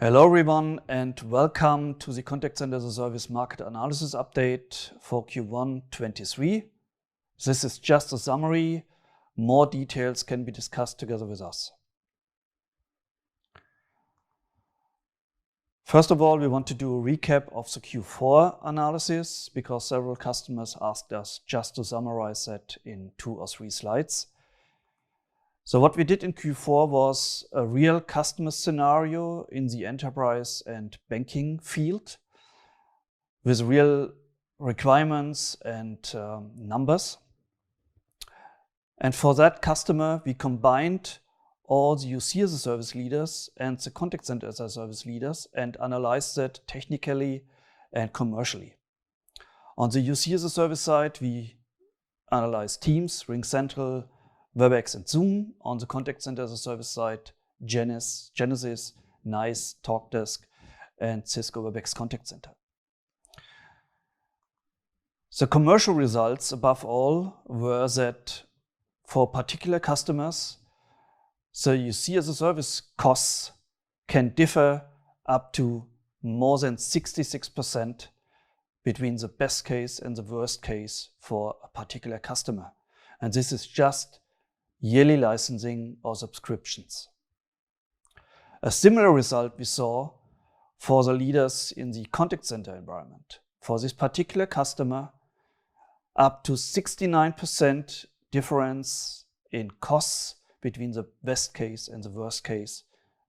Hello everyone and welcome to the Contact Center as a Service Market Analysis Update for Q1 23. This is just a summary. More details can be discussed together with us. First of all, we want to do a recap of the Q4 analysis because several customers asked us just to summarize that in 2 or 3 slides. So what we did in Q4 was a real customer scenario in the enterprise and banking field with real requirements and numbers. And for that customer, we combined all the UC as a service leaders and the contact center as a service leaders and analyzed that technically and commercially. On the UC as a service side, we analyzed Teams, RingCentral, Webex and Zoom. On the contact center as a service side, Genesys, NICE, Talkdesk, and Cisco Webex Contact Center. The commercial results, above all, were that for particular customers, the UC as a service costs can differ up to more than 66% between the best case and the worst case for a particular customer. And this is just yearly licensing or subscriptions. A similar result we saw for the leaders in the contact center environment. For this particular customer, up to 69% difference in costs between the best case and the worst case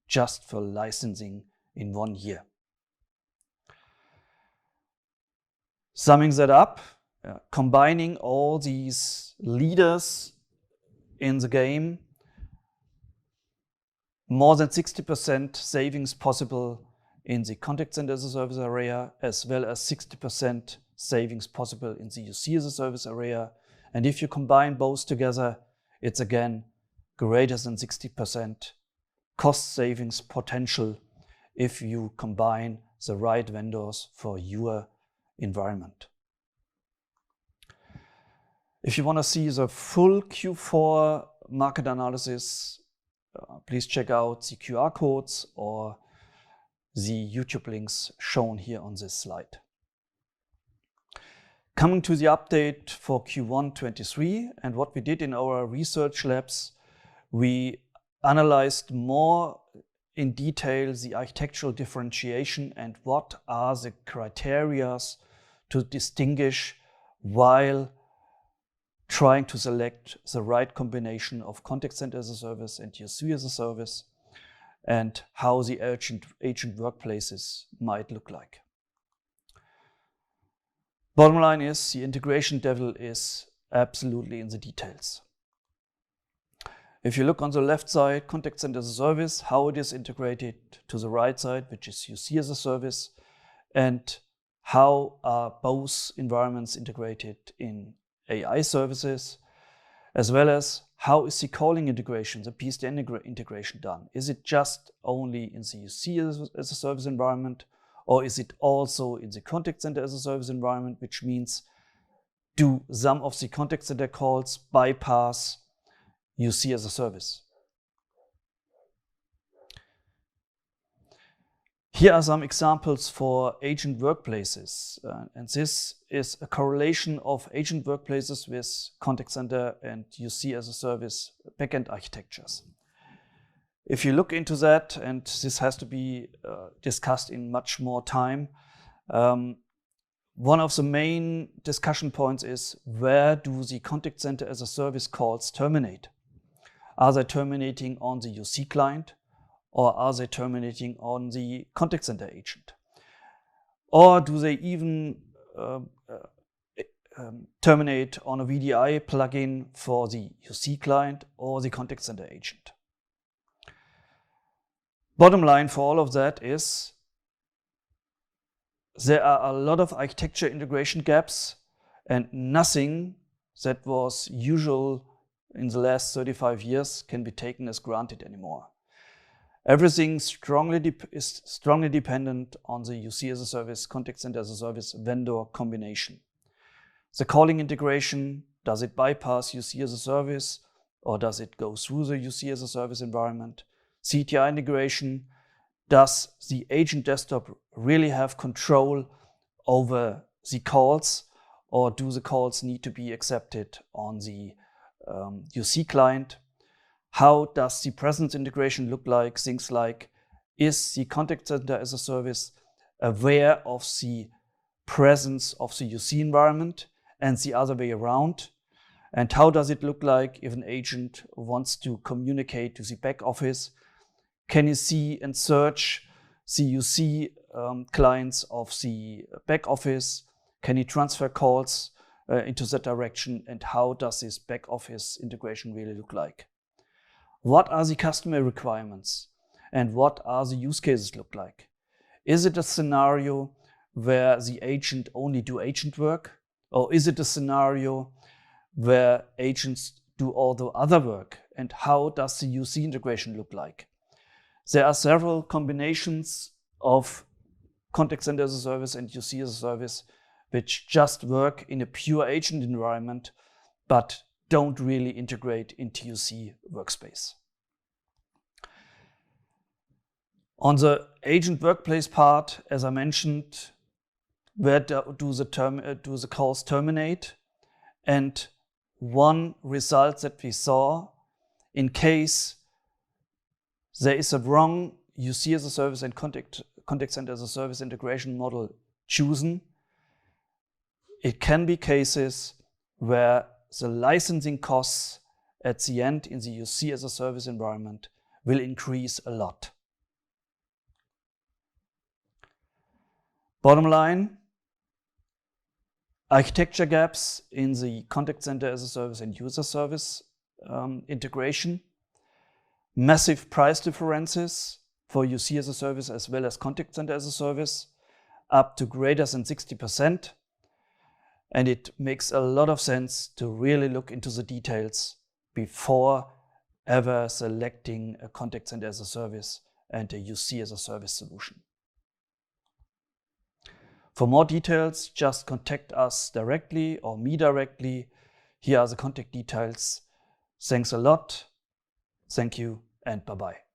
just for licensing in 1 year. Summing that up, combining all these leaders in the game, more than 60% savings possible in the contact center as a service area, as well as 60% savings possible in the UC as a service area. And if you combine both together, it's again greater than 60% cost savings potential if you combine the right vendors for your environment. If you want to see the full Q4 market analysis, please check out the QR codes or the YouTube links shown here on this slide. Coming to the update for Q1 23 and what we did in our research labs, we analyzed more in detail the architectural differentiation and what are the criteria to distinguish while trying to select the right combination of contact center as a service and UC as a service, and how the agent workplaces might look like. Bottom line is the integration devil is absolutely in the details. If you look on the left side, contact center as a service, how it is integrated, to the right side, which is UC as a service, and how are both environments integrated in AI services, as well as how is the calling integration, the PSTN integration done? Is it just only in the UC as a service environment, or is it also in the contact center as a service environment, which means do some of the contact center calls bypass UC as a service? Here are some examples for agent workplaces, and this is a correlation of agent workplaces with contact center and UC as a service backend architectures. If you look into that, and this has to be discussed in much more time, one of the main discussion points is where do the contact center as a service calls terminate? Are they terminating on the UC client? Or are they terminating on the contact center agent? Or do they even terminate on a VDI plugin for the UC client or the contact center agent? Bottom line for all of that is there are a lot of architecture integration gaps and nothing that was usual in the last 35 years can be taken as granted anymore. Everything is strongly dependent on the UC as a service, contact center as a service vendor combination. The calling integration, does it bypass UC as a service or does it go through the UC as a service environment? CTI integration, does the agent desktop really have control over the calls, or do the calls need to be accepted on the UC client? How does the presence integration look like? Things like, is the contact center as a service aware of the presence of the UC environment and the other way around? And how does it look like if an agent wants to communicate to the back office? Can you see and search the UC clients of the back office? Can you transfer calls into that direction? And how does this back office integration really look like? What are the customer requirements? And what are the use cases look like? Is it a scenario where the agent only do agent work? Or is it a scenario where agents do all the other work? And how does the UC integration look like? There are several combinations of contact center as a service and UC as a service which just work in a pure agent environment, but don't really integrate into UC workspace. On the agent workplace part, as I mentioned, where do the calls terminate? And one result that we saw, in case there is a wrong UC as a service and contact center as a service integration model chosen, it can be cases where the licensing costs at the end in the UC as a service environment will increase a lot. Bottom line, architecture gaps in the contact center as a service and user service integration, massive price differences for UC as a service as well as contact center as a service, up to greater than 60%. And it makes a lot of sense to really look into the details before ever selecting a contact center as a service and a UC as a service solution. For more details, just contact us directly or me directly. Here are the contact details. Thanks a lot. Thank you and bye-bye.